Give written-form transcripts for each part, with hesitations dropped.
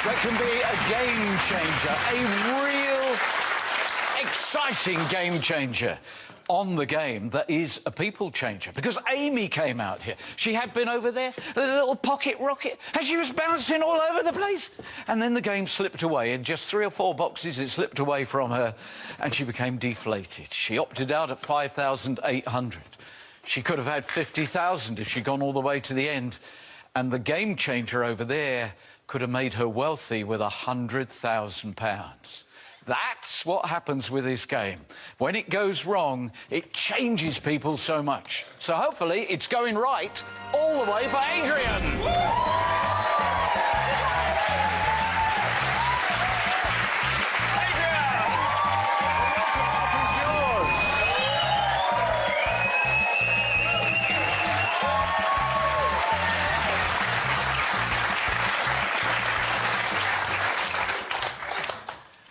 that can be a game changer, a real exciting game changer on the game that is a people changer. Because Amy came out here. She had been over there, the little pocket rocket, and she was bouncing all over the place. And then the game slipped away. In just 3 or 4 boxes, it slipped away from her, and she became deflated. She opted out at 5,800. She could have had 50,000 if she'd gone all the way to the end. And the game changer over there could have made her wealthy with £100,000. That's what happens with this game. When it goes wrong, it changes people so much. So hopefully it's going right all the way for Adrian.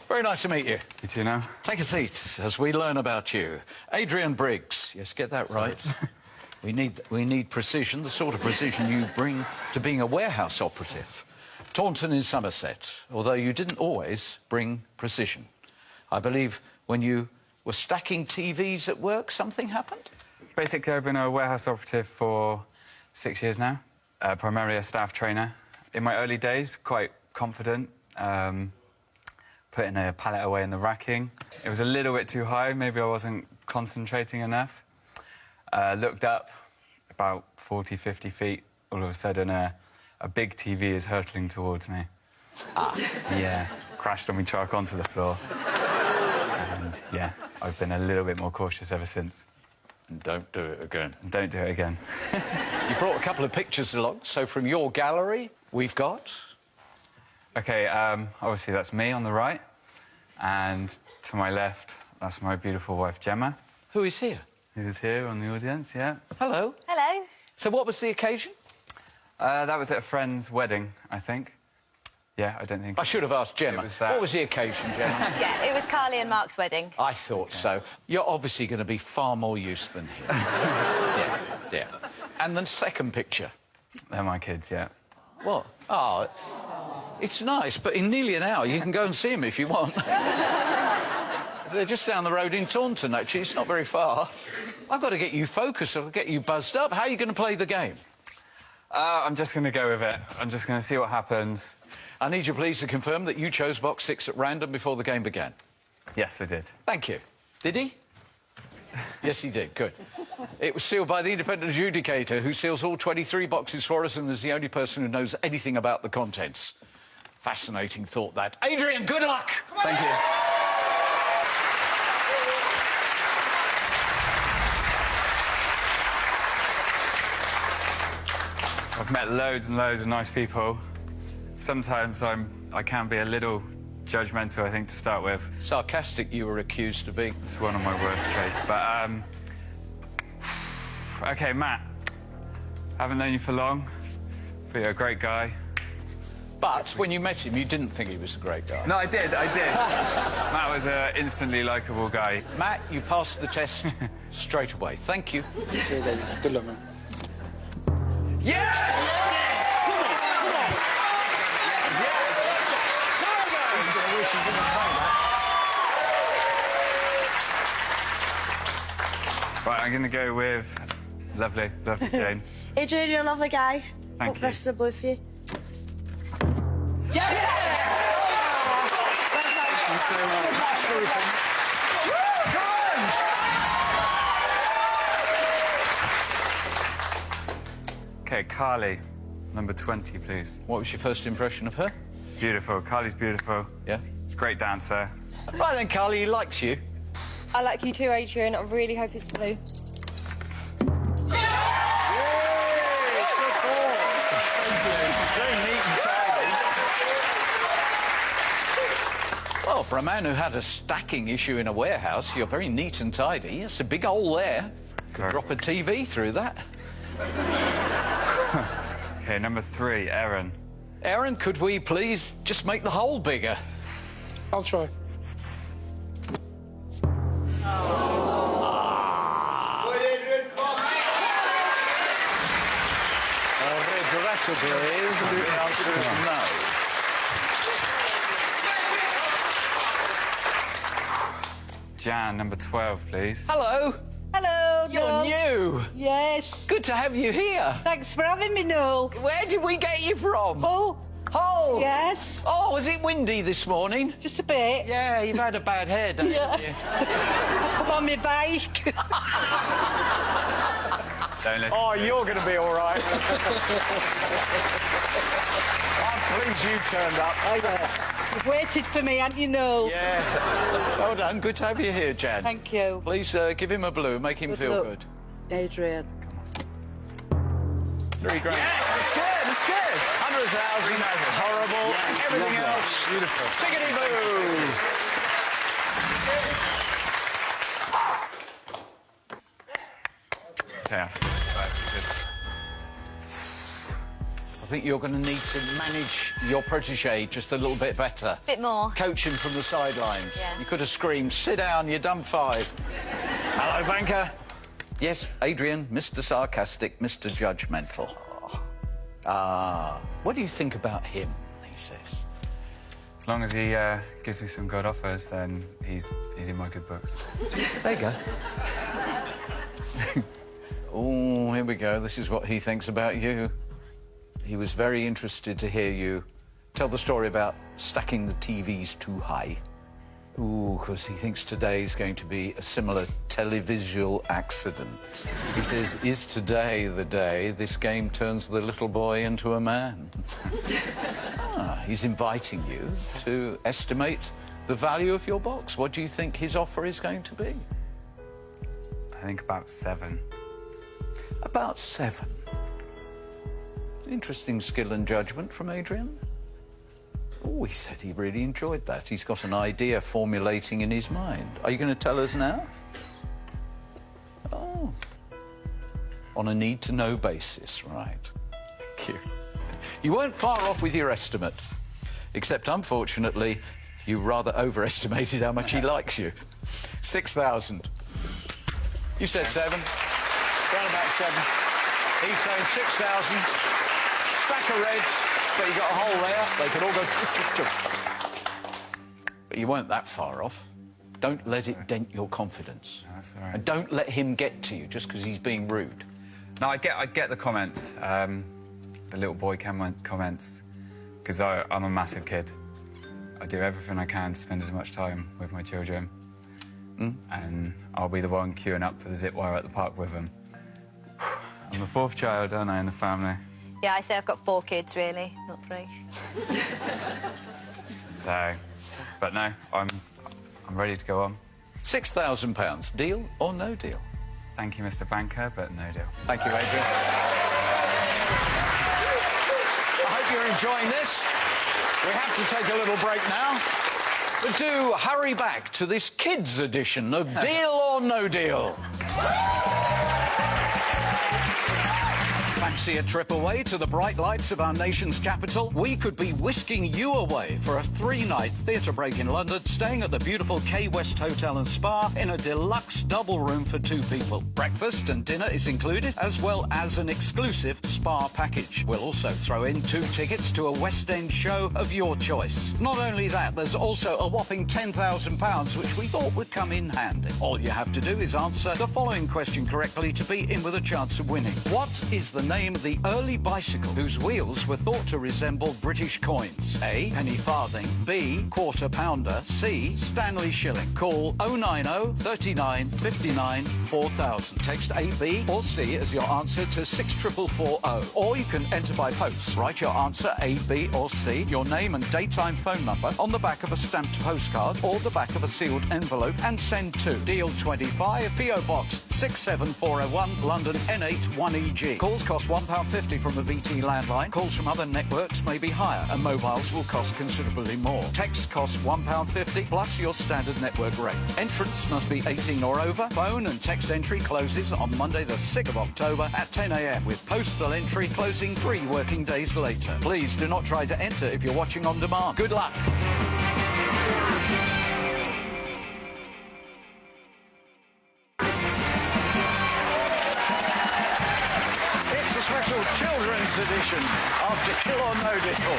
Very nice to meet you. You too now. Take a seat as we learn about you. Adrian Briggs. Yes, get that right. we need precision, the sort of precision you bring to being a warehouse operative. Taunton in Somerset, although you didn't always bring precision. I believe when you were stacking TVs at work, something happened? Basically, I've been a warehouse operative for 6 years now, primarily a staff trainer. In my early days, quite confident. Putting a pallet away in the racking. It was a little bit too high, maybe I wasn't concentrating enough. Looked up, about 40, 50 feet, all of a sudden a big TV is hurtling towards me. Yeah, crashed on me truck onto the floor. And yeah, I've been a little bit more cautious ever since. And don't do it again. Don't do it again. You brought a couple of pictures along, so from your gallery, we've got... OK, obviously that's me on the right, and to my left, that's my beautiful wife, Gemma. Who is here? Who's here on the audience, yeah. Hello. Hello. So what was the occasion? That was at a friend's wedding, I think. Yeah, I don't think... I should have asked Gemma. What was the occasion, Gemma? Yeah, it was Carly and Mark's wedding. I thought so. You're obviously going to be far more use than him. Yeah, yeah. And the second picture? They're my kids, yeah. What? Oh... It's nice, but in nearly an hour you can go and see them if you want. They're just down the road in Taunton, actually. It's not very far. I've got to get you focused. I'll get you buzzed up. How are you going to play the game? I'm just going to go with it. I'm just going to see what happens. I need you please to confirm that you chose box 6 at random before the game began. Yes, I did. Thank you. Did he? Yes, he did. Good. It was sealed by the independent adjudicator, who seals all 23 boxes for us and is the only person who knows anything about the contents. Fascinating thought, that. Adrian, good luck! Thank you. I've met loads and loads of nice people. Sometimes I can be a little judgmental, I think, to start with. Sarcastic, you were accused of being. It's one of my worst traits, but, OK, Matt. Haven't known you for long, but you're a great guy. But when you met him, you didn't think he was a great guy. No, I did. Matt was an instantly likeable guy. Matt, you passed the test straight away. Thank you. Cheers, Eddie. Good luck, man. Yeah! Right, I'm going to go with lovely Jane. Adrian, you're a lovely guy. Thank Hope you. this is a blue for you. Yes! Thanks so much. OK, Carly, number 20, please. What was your first impression of her? Beautiful. Carly's beautiful. Yeah? She's a great dancer. Right then, Carly, he likes you. I like you too, Adrian. I really hope it's blue. Well, for a man who had a stacking issue in a warehouse, you're very neat and tidy. It's a big hole there. Could drop a TV through that. OK, number 3, Erin. Erin, could we please just make the hole bigger? I'll try. Regrettably, the answer is no. Jan, number 12, please. Hello. Hello, You're Noel. new. Yes. Good to have you here. Thanks for having me, Noel. Where did we get you from? Oh, Hull. yes. Oh, was it windy this morning? Just a bit. Yeah, you've had a bad head, haven't Yeah. you? I'm on my bike. Don't listen. Oh, you're going to be all right. I'm pleased you turned up. Oh, yeah. You've waited for me, haven't you, Noel? Yeah. Well done. Good to have you here, Jan. Thank you. Please give him a blue. Make him feel luck. good. Adrian. 3 grand. Yes, it's good. It's good. 100,000. Horrible. Yes, Everything lovely. else. Beautiful. Tickety boo. Okay, that's good. I think you're going to need to manage your protege just a little bit better. Bit more. Coach him from the sidelines. Yeah. You could have screamed, sit down, you're done 5. Hello, banker. Yes, Adrian, Mr. Sarcastic, Mr. Judgmental. Ah, what do you think about him, he says? As long as he gives me some good offers, then he's in my good books. There you go. Oh, here we go. This is what he thinks about you. He was very interested to hear you tell the story about stacking the TVs too high. Ooh, because he thinks today's going to be a similar televisual accident. He says, is today the day this game turns the little boy into a man? He's inviting you to estimate the value of your box. What do you think his offer is going to be? I think about 7. About 7. Interesting skill and judgment from Adrian. Oh, he said he really enjoyed that. He's got an idea formulating in his mind. Are you going to tell us now? Oh. On a need-to-know basis, right. Thank you. You weren't far off with your estimate, except, unfortunately, you rather overestimated how much he likes you. 6,000. You said 7. Round about 7. He's saying 6,000. Stack of reds, but you got a hole there. They could all go... But you weren't that far off. Don't let it dent your confidence. No, that's all right. And don't let him get to you just because he's being rude. No, I get the comments, the little boy comments, because I'm a massive kid. I do everything I can to spend as much time with my children, and I'll be the one queuing up for the zip wire at the park with them. I'm the 4th child, aren't I, in the family? Yeah, I say I've got 4 kids, really, not 3. So, but no, I'm ready to go on. £6,000. Deal or no deal? Thank you, Mr. Banker, but no deal. Thank you, Adrian. I hope you're enjoying this. We have to take a little break now. But do hurry back to this kids' edition of Deal or No Deal. Fancy a trip away to the bright lights of our nation's capital? We could be whisking you away for a 3-night theatre break in London, staying at the beautiful K West Hotel and Spa in a deluxe double room for 2 people. Breakfast and dinner is included, as well as an exclusive spa package. We'll also throw in 2 tickets to a West End show of your choice. Not only that, there's also a whopping £10,000, which we thought would come in handy. All you have to do is answer the following question correctly to be in with a chance of winning. What is the name of the early bicycle whose wheels were thought to resemble British coins? A, penny farthing. B, quarter pounder. C, Stanley shilling. Call 090 39 59 4000. Text A, B or C as your answer to 64440. Or you can enter by post. Write your answer A, B or C, your name and daytime phone number on the back of a stamped postcard or the back of a sealed envelope and send to Deal 25, P.O. Box 67401, London N8 1EG. Calls cost £1.50 from a BT landline. Calls from other networks may be higher, and mobiles will cost considerably more. Texts cost £1.50 plus your standard network rate. Entrance must be 18 or over. Phone and text entry closes on Monday the 6th of October at 10 a.m, with postal entry closing 3 working days later. Please do not try to enter if you're watching on demand. Good luck. It's a special children's edition of Deal or No Deal.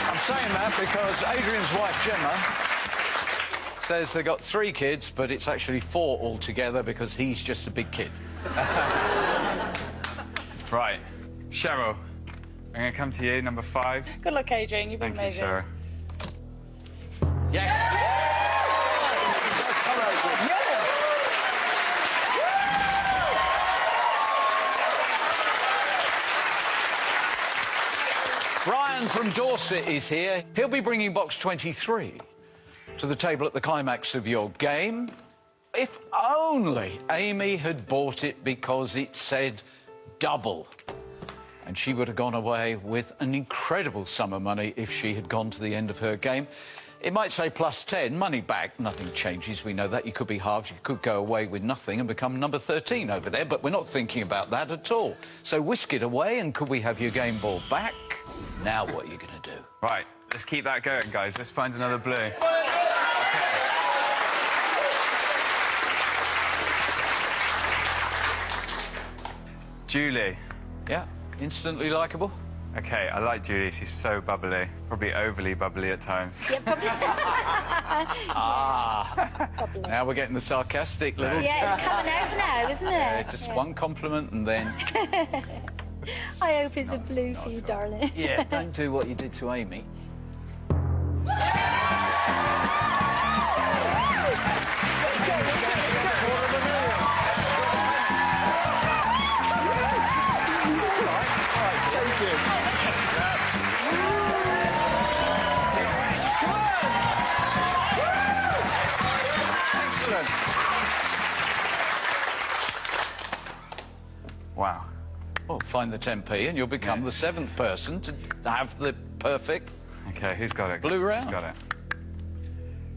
I'm saying that because Adrian's wife, Gemma, says they got 3 kids, but it's actually 4 altogether because he's just a big kid. Right. Cheryl, I'm going to come to you, number 5. Good luck, Adrian. You've been Thank you, amazing. Cheryl. Yes! Brian from Dorset is here. He'll be bringing box 23 to the table at the climax of your game. If only Amy had bought it because it said double. And she would have gone away with an incredible sum of money if she had gone to the end of her game. It might say plus 10, money back, nothing changes, we know that. You could be halved, you could go away with nothing and become number 13 over there, but we're not thinking about that at all. So whisk it away, and could we have your game ball back? Now what are you going to do? Right, let's keep that going, guys. Let's find another blue. Okay. Julie. Yeah, instantly likeable. Okay, I like Julie. She's so bubbly. Probably overly bubbly at times. Yeah, probably. Now we're getting the sarcastic little... Yeah, it's coming out now, isn't it? Just one compliment and then... I hope it's a blue for you, darling. Yeah, don't do what you did to Amy. Excellent. Wow. Well, find the 10p and you'll become Yes. the 7th person to have the perfect... Okay, who's got it? Blue round. Who's got it?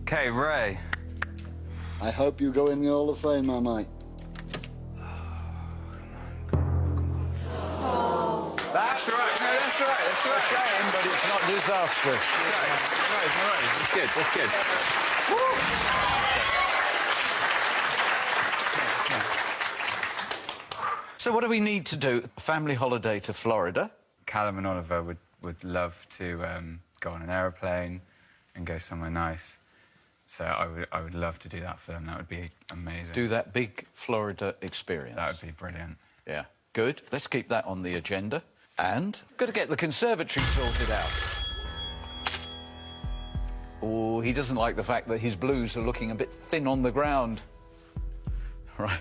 Okay, Ray. I hope you go in the Hall of Fame, my mate. That's right. No, that's right. That's right. Shame, but it's not disastrous. That's right. All right, all right. That's good. That's good. So what do we need to do? Family holiday to Florida. Callum and Oliver would love to go on an aeroplane and go somewhere nice. So I would love to do that for them. That would be amazing. Do that big Florida experience. That would be brilliant. Yeah, good. Let's keep that on the agenda. And got to get the conservatory sorted out. Oh, he doesn't like the fact that his blues are looking a bit thin on the ground. Right.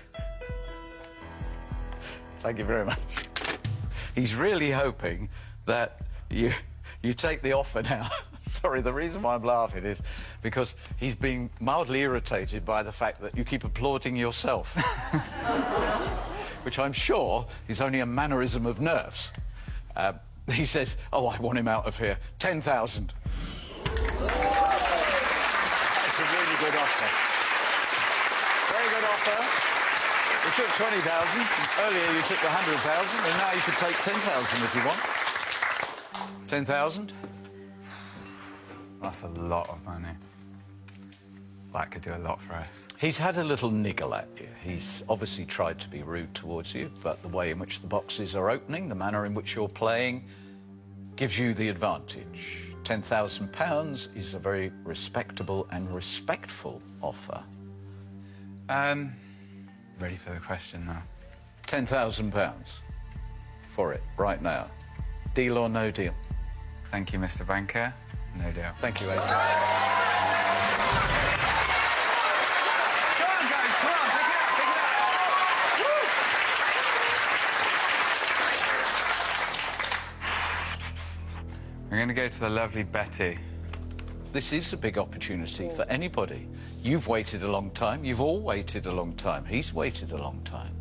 Thank you very much. He's really hoping that you take the offer now. Sorry, the reason why I'm laughing is because he's being mildly irritated by the fact that you keep applauding yourself. Which I'm sure is only a mannerism of nerves. He says, oh, I want him out of here. 10,000. That's a really good offer. Very good offer. You took 20,000. Earlier you took 100,000, and now you could take 10,000 if you want. 10,000? That's a lot of money. That could do a lot for us. He's had a little niggle at you. He's obviously tried to be rude towards you, but the way in which the boxes are opening, the manner in which you're playing, gives you the advantage. £10,000 is a very respectable and respectful offer. Ready for the question now. £10,000 for it right now. Deal or no deal? Thank you, Mr. Banker. No deal. Thank you, Adrian. Come on, guys, come on, pick it up, pick it up. We're going to go to the lovely Betty. This is a big opportunity for anybody. You've waited a long time. You've all waited a long time. He's waited a long time.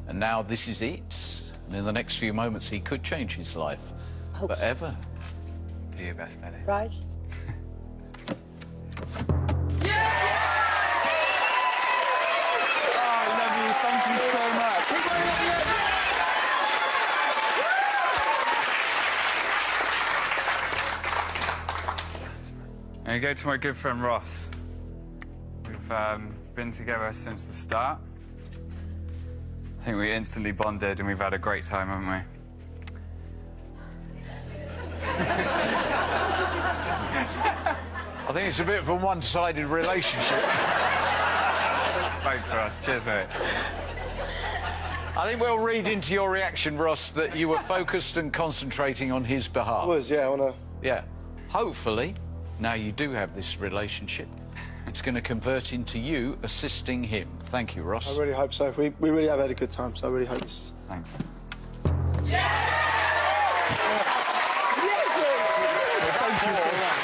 And now this is it. And in the next few moments, he could change his life forever. Do your best, Betty. Right. Oh, I love you. Thank you so much. I'm going to go to my good friend Ross. We've been together since the start. I think we instantly bonded and we've had a great time, haven't we? I think it's a bit of a one-sided relationship. Thanks, Ross. Cheers, mate. I think we'll read into your reaction, Ross, that you were focused and concentrating on his behalf. I was, yeah, I want to... Yeah. Hopefully, now you do have this relationship, it's going to convert into you assisting him. Thank you, Ross. I really hope so. We really have had a good time, so I really hope this... Thanks.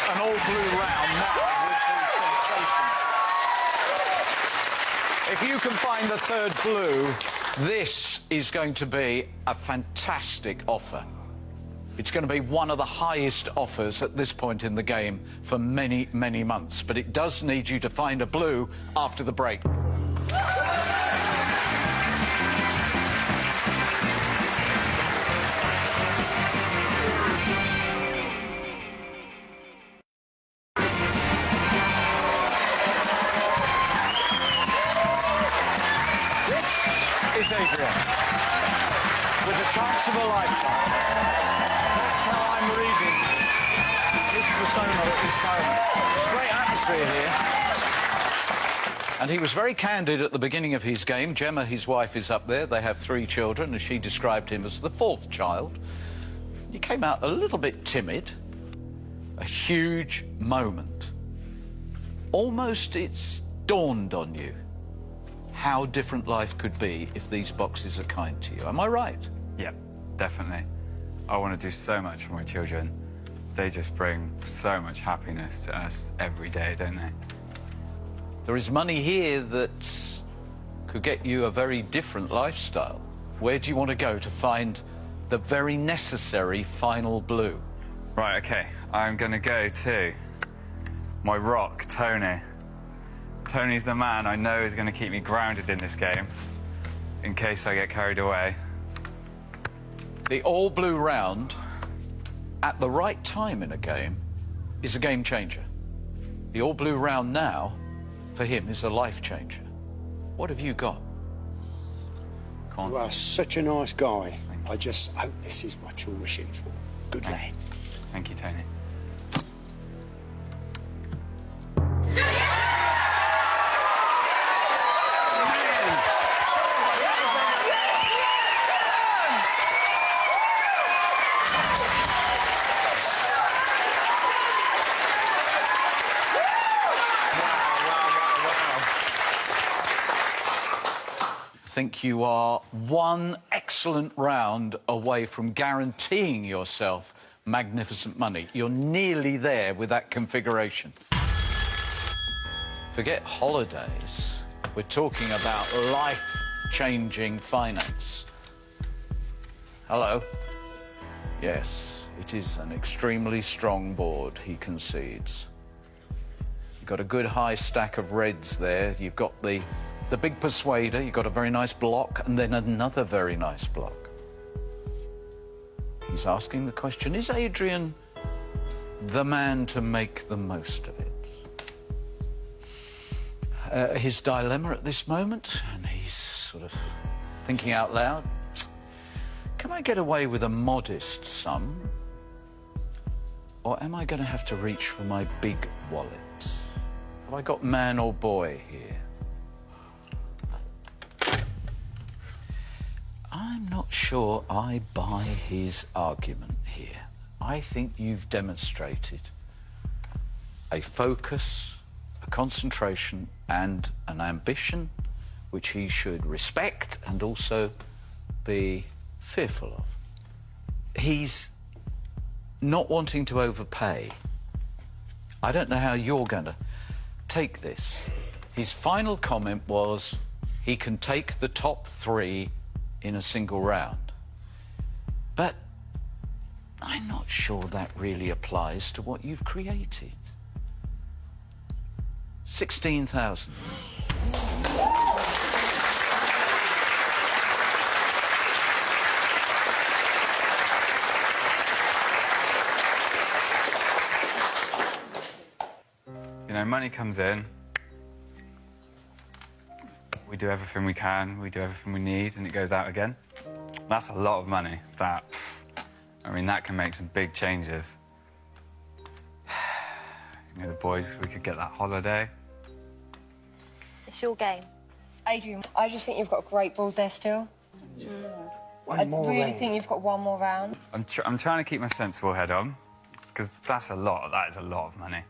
An all-blue round now with the sensation. If you can find the third blue, this is going to be a fantastic offer. It's going to be one of the highest offers at this point in the game for many, many months. But it does need you to find a blue after the break. This is Adrian, with the chance of a lifetime. That's how I'm reading his persona at this moment. It's a great atmosphere here. And he was very candid at the beginning of his game. Gemma, his wife, is up there. They have 3 children, and she described him as the 4th child. He came out a little bit timid. A huge moment. Almost it's dawned on you how different life could be if these boxes are kind to you. Am I right? Yeah, definitely. I want to do so much for my children. They just bring so much happiness to us every day, don't they? There is money here that could get you a very different lifestyle. Where do you want to go to find the very necessary final blue? Right, OK. I'm going to go to my rock, Tony. Tony's the man I know is going to keep me grounded in this game, in case I get carried away. The all-blue round, at the right time in a game, is a game changer. The all-blue round now, for him, is a life changer. What have you got? You are such a nice guy. I just hope this is what you're wishing for. Good lad. Thank you, Tony. I think you are one excellent round away from guaranteeing yourself magnificent money. You're nearly there with that configuration. Forget holidays. We're talking about life-changing finance. Hello? Yes, it is an extremely strong board, he concedes. You've got a good high stack of reds there. You've got the big persuader, you've got a very nice block, and then another very nice block. He's asking the question, is Adrian the man to make the most of it? His dilemma at this moment, and he's sort of thinking out loud, can I get away with a modest sum? Or am I going to have to reach for my big wallet? Have I got man or boy here? I'm not sure I buy his argument here. I think you've demonstrated a focus, a concentration, and an ambition which he should respect and also be fearful of. He's not wanting to overpay. I don't know how you're going to take this. His final comment was he can take the top 3 in a single round. But I'm not sure that really applies to what you've created. 16,000. You know, money comes in. We do everything we can, we do everything we need, and it goes out again. That's a lot of money. I mean, that can make some big changes. You know, the boys, we could get that holiday. It's your game. Adrian, I just think you've got a great board there still. One more I really round. think you've got one more round. I'm trying to keep my sensible head on, because that's a lot. That is a lot of money.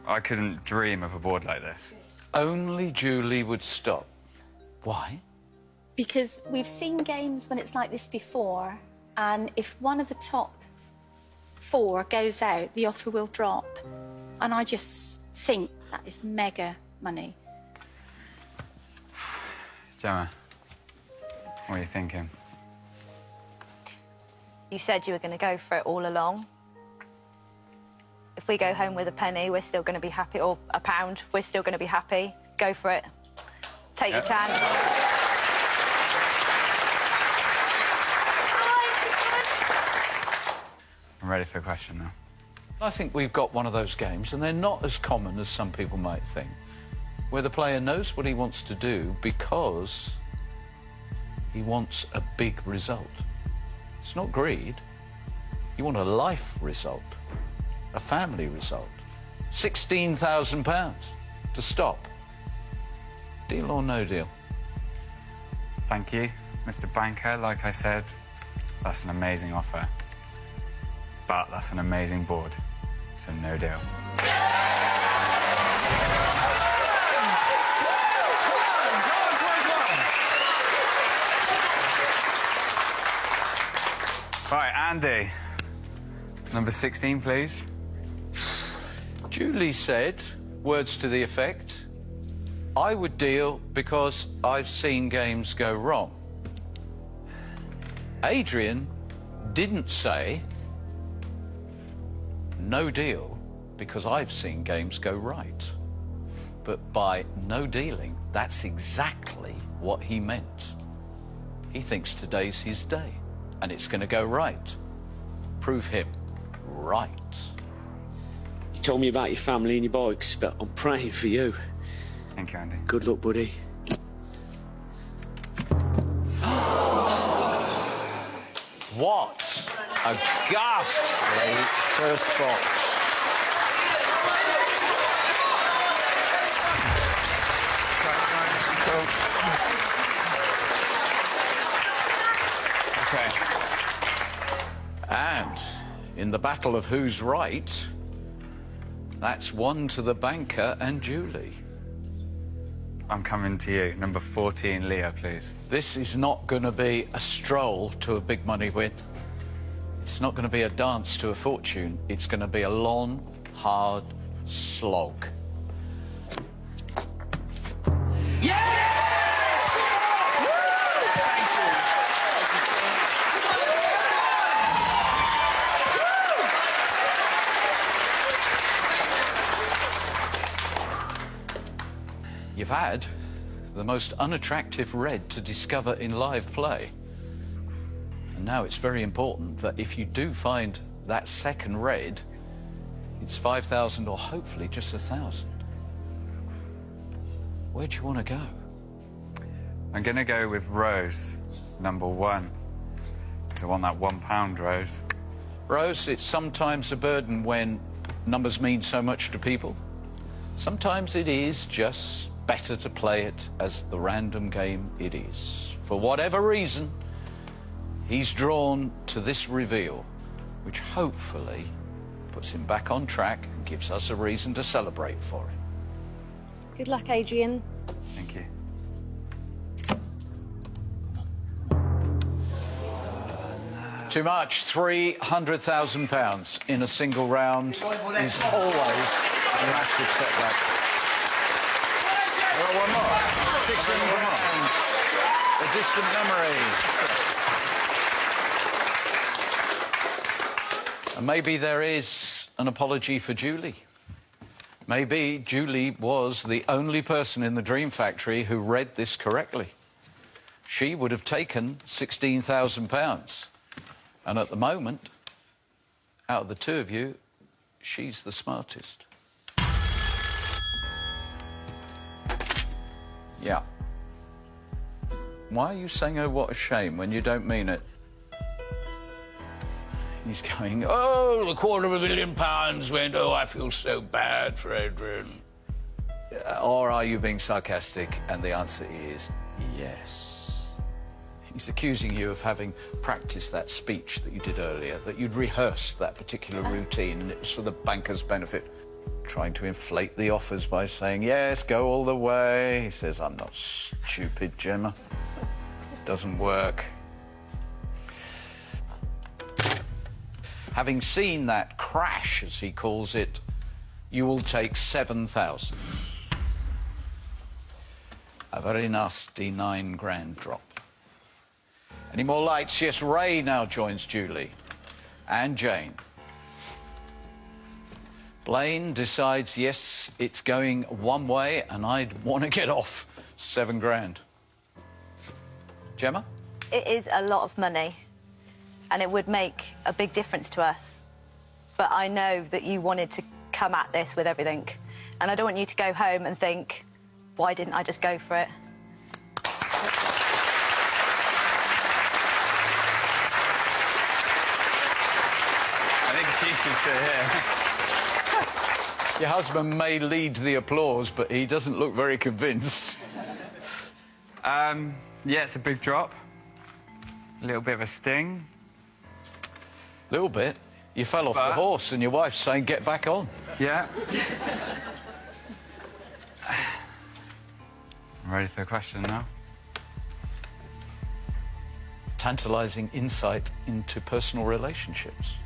I couldn't dream of a board like this. Only Julie would stop. Why? Because we've seen games when it's like this before, and if one of the top 4 goes out, the offer will drop. And I just think that is mega money. Gemma, what are you thinking? You said you were going to go for it all along. If we go home with a penny, we're still going to be happy, or a pound, we're still going to be happy. Go for it. Take your chance. I'm ready for a question now. I think we've got one of those games, and they're not as common as some people might think, where the player knows what he wants to do because he wants a big result. It's not greed. You want a life result, a family result. £16,000 to stop. Deal or no deal? Thank you, Mr. Banker. Like I said, that's an amazing offer. But that's an amazing board, so no deal. Right, Andy. Number 16, please. Julie said, words to the effect, I would deal because I've seen games go wrong. Adrian didn't say, no deal because I've seen games go right. But by no dealing, that's exactly what he meant. He thinks today's his day and it's going to go right. Prove him right. You told me about your family and your bikes, but I'm praying for you. Thank you, Andy. Good luck, buddy. What a ghastly first box. Okay. And in the battle of who's right, that's one to the banker and Julie. I'm coming to you. Number 14, Leo, please. This is not going to be a stroll to a big money win. It's not going to be a dance to a fortune. It's going to be a long, hard slog. You've had the most unattractive red to discover in live play. And now it's very important that if you do find that second red, it's 5,000 or hopefully just 1,000. Where do you want to go? I'm going to go with Rose, number 1. Because I want that £1, Rose. Rose, it's sometimes a burden when numbers mean so much to people. Sometimes it is just better to play it as the random game it is. For whatever reason, he's drawn to this reveal, which hopefully puts him back on track and gives us a reason to celebrate for him. Good luck, Adrian. Thank you. Too much. £300,000 in a single round is always a massive setback. Well, one more. 16 rounds. A distant memory. And maybe there is an apology for Julie. Maybe Julie was the only person in the Dream Factory who read this correctly. She would have taken £16,000. And at the moment, out of the two of you, she's the smartest. Yeah. Why are you saying, oh, what a shame, when you don't mean it? He's going, oh, £250,000 went, oh, I feel so bad for Adrian. Or are you being sarcastic? And the answer is yes. He's accusing you of having practiced that speech that you did earlier, that you'd rehearsed that particular routine and it was for the banker's benefit. Trying to inflate the offers by saying, yes, go all the way. He says, I'm not stupid, Gemma. It doesn't work. Having seen that crash, as he calls it, you will take 7,000. A very nasty £9,000 drop. Any more lights? Yes, Ray now joins Julie and Jane. Blaine decides, yes, it's going one way and I'd want to get off. £7,000. Gemma? It is a lot of money and it would make a big difference to us. But I know that you wanted to come at this with everything. And I don't want you to go home and think, why didn't I just go for it? I think she should sit here. Your husband may lead the applause, but he doesn't look very convinced. Yeah, it's a big drop. A little bit of a sting. Little bit. You fell off the horse and your wife's saying, get back on. Yeah. I'm ready for the question now. Tantalising insight into personal relationships.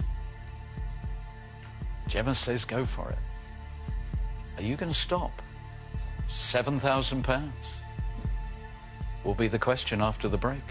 Gemma says go for it. Are you going to stop? £7,000 will be the question after the break.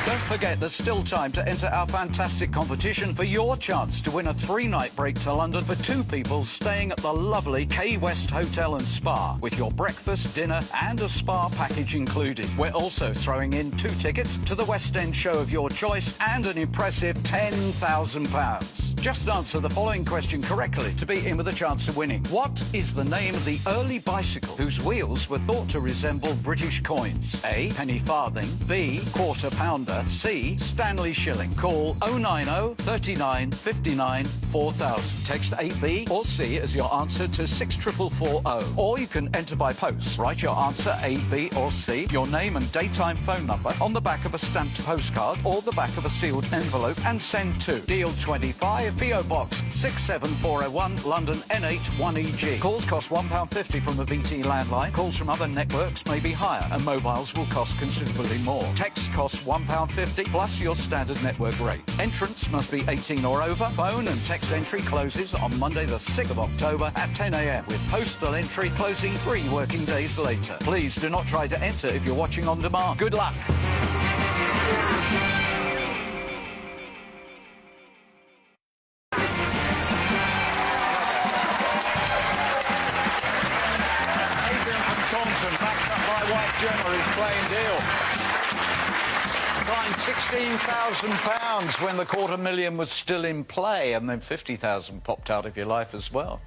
Don't forget, there's still time to enter our fantastic competition for your chance to win a 3-night break to London for 2 people staying at the lovely Key West Hotel and Spa with your breakfast, dinner and a spa package included. We're also throwing in 2 tickets to the West End show of your choice and an impressive £10,000. Just answer the following question correctly to be in with a chance of winning. What is the name of the early bicycle whose wheels were thought to resemble British coins? A, penny farthing, B, quarter pounder, C, Stanley shilling. Call 090 39 59 4000. Text A, B or C as your answer to 64440. Or you can enter by post. Write your answer A, B or C, your name and daytime phone number on the back of a stamped postcard or the back of a sealed envelope and send to Deal 25, PO Box 67401, London N8 1EG. Calls cost £1.50 from the BT landline. Calls from other networks may be higher and mobiles will cost considerably more. Text costs £1.50 plus your standard network rate. Entrance must be 18 or over. Phone and text entry closes on Monday the 6th of October at 10 a.m. with postal entry closing 3 working days later. Please do not try to enter if you're watching on demand. Good luck. Backed up by wife Gemma is playing deal. Fined £16,000 when the £250,000 was still in play, and then £50,000 popped out of your life as well.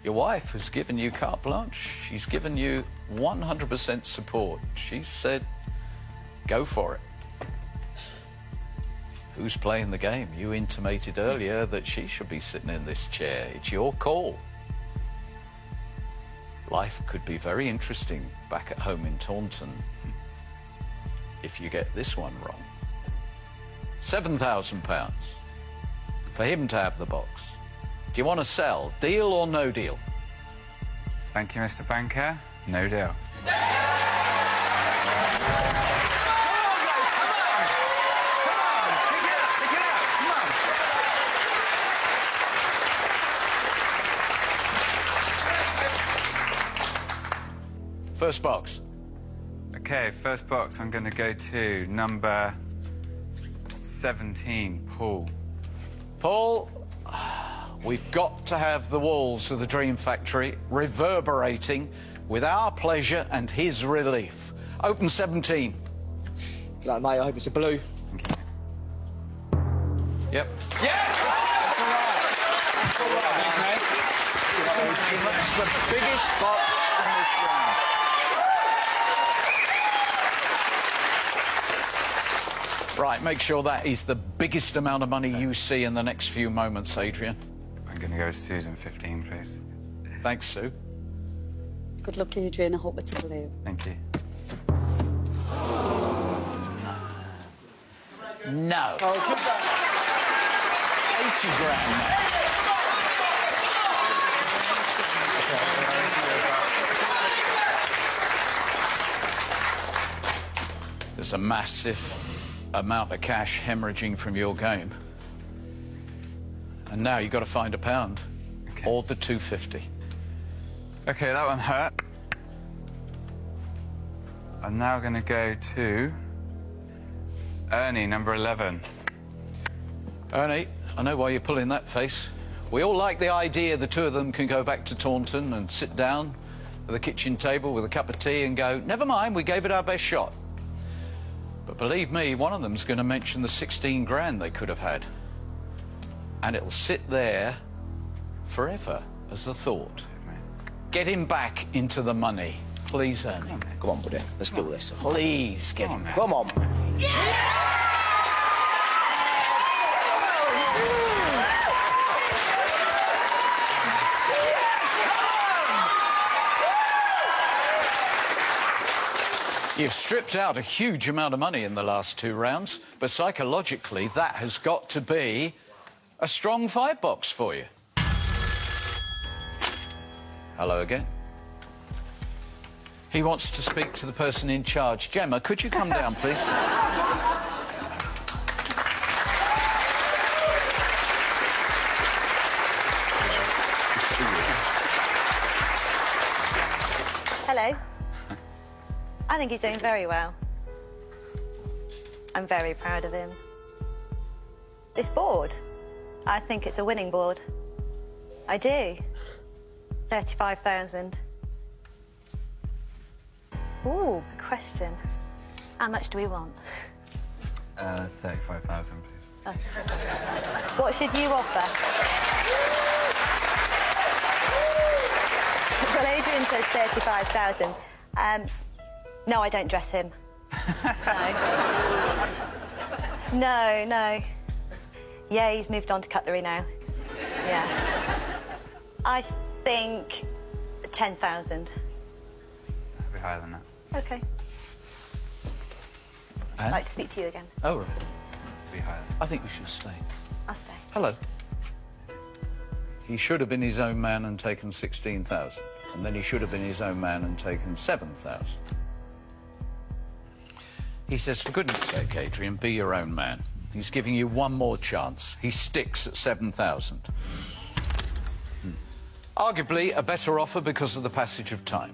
Your wife has given you carte blanche. She's given you 100% support. She said, go for it. Who's playing the game? You intimated earlier that she should be sitting in this chair. It's your call. Life could be very interesting back at home in Taunton if you get this one wrong. £7,000 for him to have the box. Do you want to sell? Deal or no deal? Thank you, Mr. Banker. No deal. First box. Okay, first box, I'm going to go to number 17, Paul. Paul, we've got to have the walls of the Dream Factory reverberating with our pleasure and his relief. Open 17. Good luck, mate. I hope it's a blue. Yep. Yes! That's all right. That's all right. It's the biggest box in this round. Right, make sure that is the biggest amount of money you see in the next few moments, Adrian. I'm going to go Susan 15, please. Thanks, Sue. Good luck, Adrian. I hope it's a blue. Thank you. No. 80 grand now. There's a massive amount of cash hemorrhaging from your game. And now you've got to find £1 or the 250. OK, that one hurt. I'm now going to go to Ernie, number 11. Ernie, I know why you're pulling that face. We all like the idea the two of them can go back to Taunton and sit down at the kitchen table with a cup of tea and go, never mind, we gave it our best shot. But believe me, one of them's going to mention the 16 grand they could have had. And it'll sit there forever as a thought. Get him back into the money. Please, Ernie. Come on, buddy. Let's do this. Please get him. Come on. You've stripped out a huge amount of money in the last 2 rounds, but psychologically, that has got to be a strong firebox for you. Hello again. He wants to speak to the person in charge. Gemma, could you come down, please? Hello. I think he's doing very well. I'm very proud of him. This board, I think it's a winning board. I do. 35,000. Ooh, good question. How much do we want? 35,000, please. Oh. What should you offer? Well, Adrian says 35,000. No, I don't dress him. No. No. Yeah, he's moved on to cutlery now. Yeah. I think 10,000. I'll be higher than that. OK. I'd like to speak to you again. Oh, right. Be higher. I think you should stay. I'll stay. Hello. He should have been his own man and taken 16,000. And then he should have been his own man and taken 7,000. He says, for goodness sake, Adrian, be your own man. He's giving you one more chance. He sticks at 7,000. Arguably a better offer because of the passage of time.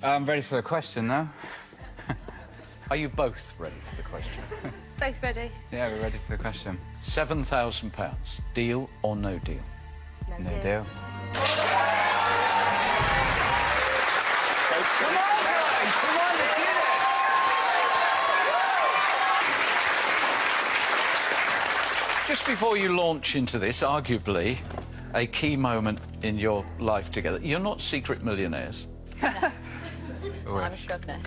I'm ready for the question now. Are you both ready for the question? Both ready? Yeah, we're ready for the question. £7,000. Deal or no deal? No deal. Come on, guys! Come on, let's do this! Just before you launch into this, arguably a key moment in your life together, you're not secret millionaires. No, I'm a scrub nurse.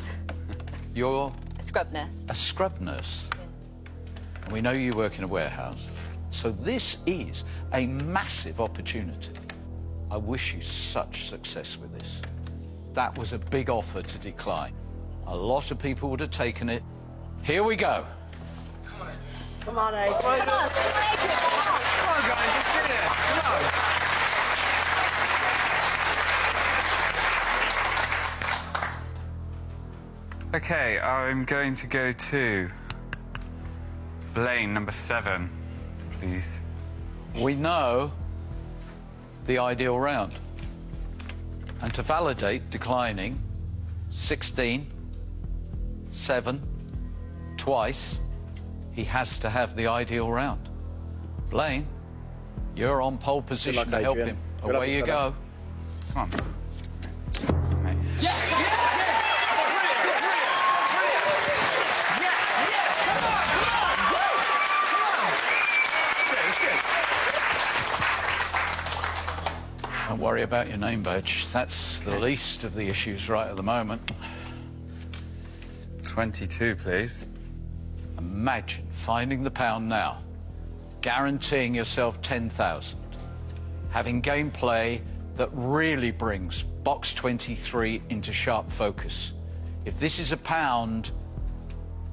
You're A scrub nurse. a scrub nurse. And we know you work in a warehouse. So this is a massive opportunity. I wish you such success with this. That was a big offer to decline. A lot of people would have taken it. Here we go. Come on, Adrian. Come on, guys, let's do this. Come on. OK, I'm going to go to Blaine, number 7, please. We know the ideal round. And to validate declining 16, 7, twice, he has to have the ideal round. Blaine, you're on pole position to help him. Away you go. Come on. Mate. Yes! Don't worry about your name badge. That's the least of the issues right at the moment. 22, please. Imagine finding the pound now, guaranteeing yourself 10,000, having gameplay that really brings box 23 into sharp focus. If this is a pound,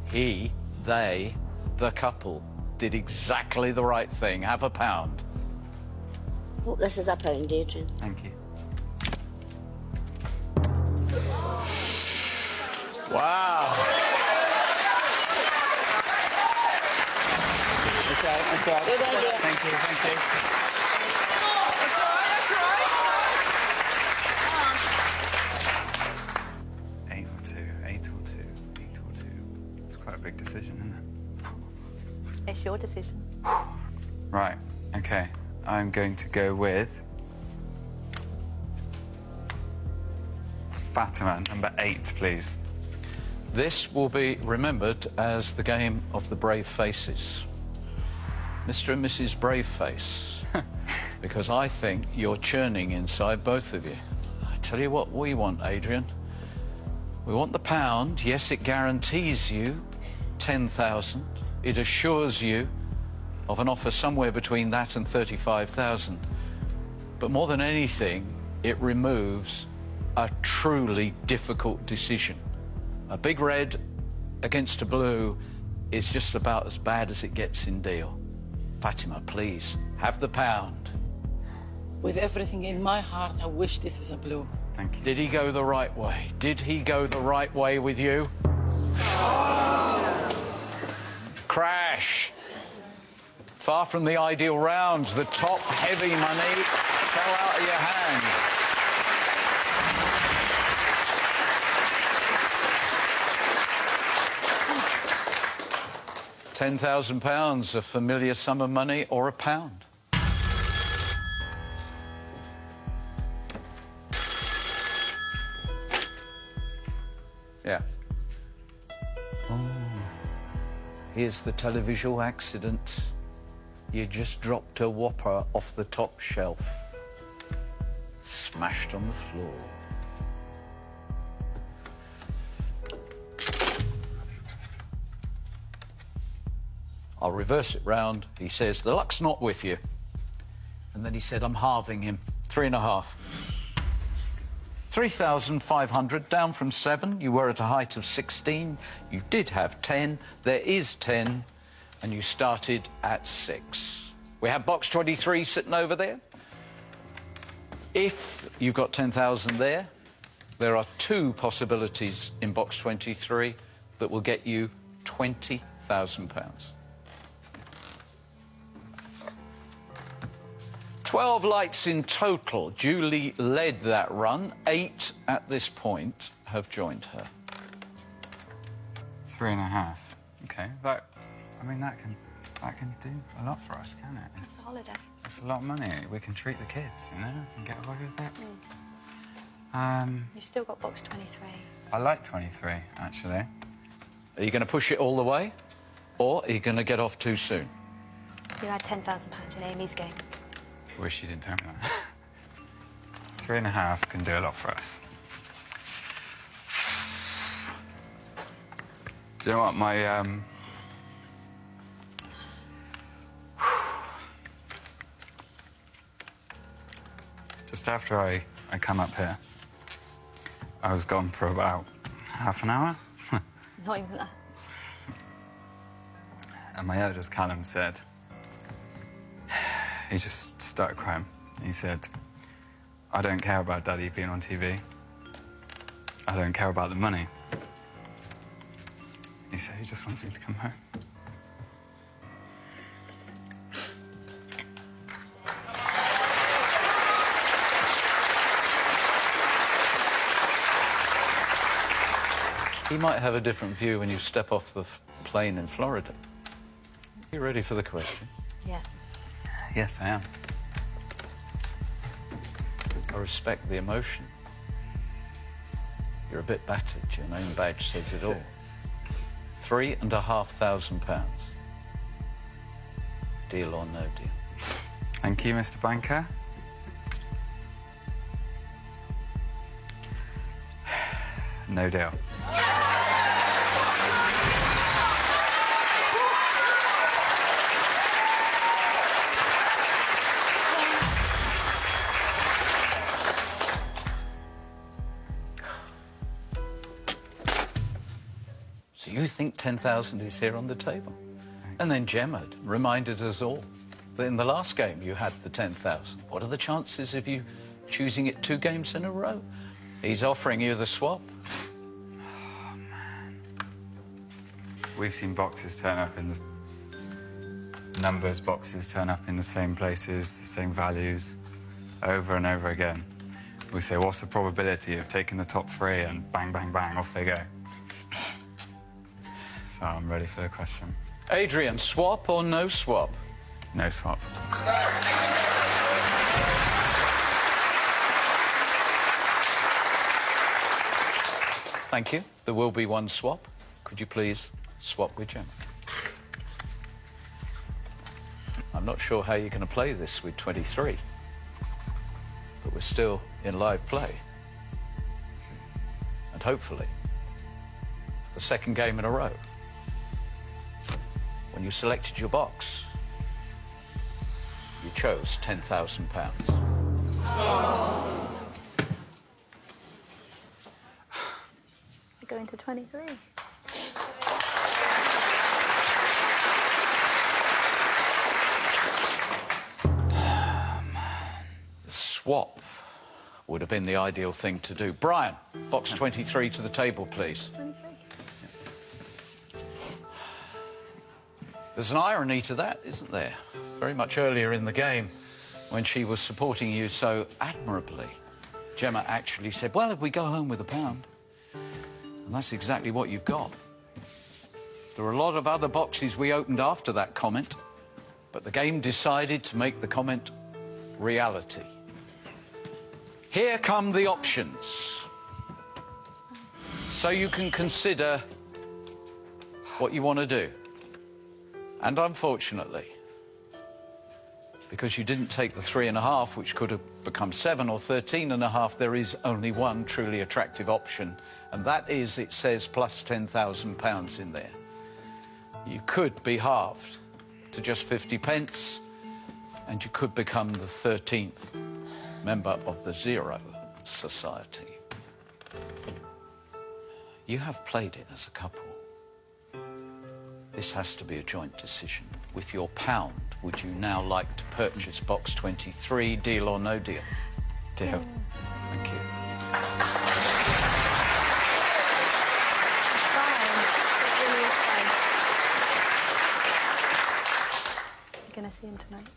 he, they, the couple did exactly the right thing. Have a pound. Oh, this is a pound, Adrian. Thank you. Wow. That's right, that's right. Good idea. Thank you, thank you. That's all right, that's all right. 8 or 2, 8 or 2, 8 or 2. It's quite a big decision, isn't It's your decision. it? Right, okay. I'm going to go with Fatima, number 8, please. This will be remembered as the game of the brave faces. Mr. and Mrs. Braveface, because I think you're churning inside, both of you. I tell you what we want, Adrian. We want the pound. Yes, it guarantees you 10,000. It assures you of an offer somewhere between that and 35,000. But more than anything, it removes a truly difficult decision. A big red against a blue is just about as bad as it gets in deal. Fatima, please, have the pound. With everything in my heart, I wish this is a blue. Thank you. Did he go the right way? Did he go the right way with you? Crash. Far from the ideal round. The top heavy money fell out of your hand. £10,000, a familiar sum of money, or a pound? Yeah. Oh. Here's the televisual accident. You just dropped a whopper off the top shelf. Smashed on the floor. I'll reverse it round. He says, the luck's not with you. And then he said, I'm halving him. 3.5. 3,500, down from 7. You were at a height of 16. You did have 10. There is 10. And you started at 6. We have box 23 sitting over there. If you've got 10,000 there, there are 2 possibilities in box 23 that will get you £20,000. 12 lights in total. Julie led that run. 8 at this point have joined her. 3.5. Okay, that can do a lot for us, can it? It's Holiday. It's a lot of money. We can treat the kids, you know, and get away with it. You've still got box 23. I like 23, actually. Are you going to push it all the way, or are you going to get off too soon? You had £10,000 in Amy's game. Wish you didn't tell me that. 3.5 can do a lot for us. Do you know what, my, just after I come up here, I was gone for about half an hour. Not even that. And my eldest Callum said, he just started crying. He said, I don't care about Daddy being on TV. I don't care about the money. He said he just wants me to come home. He might have a different view when you step off the plane in Florida. You ready for the question? Yeah. Yes, I am. I respect the emotion. You're a bit battered. Your name badge says it all. £3,500. Deal or no deal? Thank you, Mr. Banker. No deal. Do you think 10,000 is here on the table? And then Gemma reminded us all that in the last game you had the 10,000. What are the chances of you choosing it 2 games in a row? He's offering you the swap. Oh, man. We've seen boxes turn up in the... numbers boxes turn up in the same places, the same values, over and over again. We say, what's the probability of taking the top 3 and bang, bang, bang, off they go? So I'm ready for the question. Adrian, swap or no swap? No swap. Thank you. There will be one swap. Could you please swap with Gemma? I'm not sure how you're going to play this with 23, but we're still in live play. And hopefully, for the second game in a row, when you selected your box, you chose £10,000. Going to 23. The swap would have been the ideal thing to do. Brian, box 23 to the table, please. 23. There's an irony to that, isn't there? Very much earlier in the game, when she was supporting you so admirably, Gemma actually said, well, if we go home with £1. And that's exactly what you've got. There were a lot of other boxes we opened after that comment, but the game decided to make the comment reality. Here come the options. So you can consider what you want to do. And unfortunately, because you didn't take the 3.5, which could have become 7 or 13.5, there is only one truly attractive option, and that is, it says plus £10,000 in there. You could be halved to just 50 pence, and you could become the 13th member of the Zero Society. You have played it as a couple. This has to be a joint decision. With your £1, would you now like to purchase box 23, deal or no deal? Deal. Thank you. You're going to see him tonight.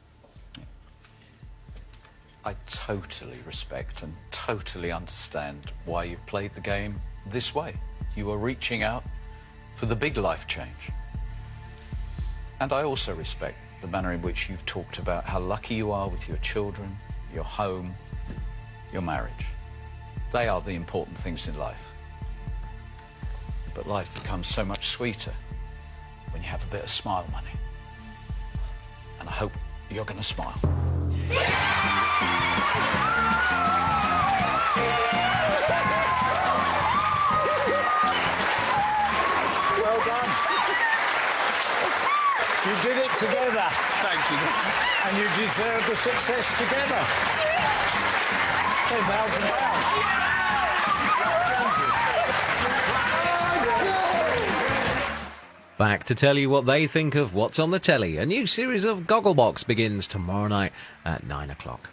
I totally respect and totally understand why you've played the game this way. You are reaching out for the big life change. And I also respect the manner in which you've talked about how lucky you are with your children, your home, your marriage. They are the important things in life. But life becomes so much sweeter when you have a bit of smile money. And I hope you're going to smile. Well done. You did it together. Thank you. And you deserve the success together. £10,000. Back to tell you what they think of What's on the Telly. A new series of Gogglebox begins tomorrow night at 9 o'clock.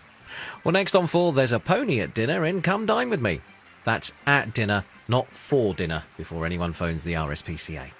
Well, next on 4, there's a pony at dinner in Come Dine With Me. That's at dinner, not for dinner, before anyone phones the RSPCA.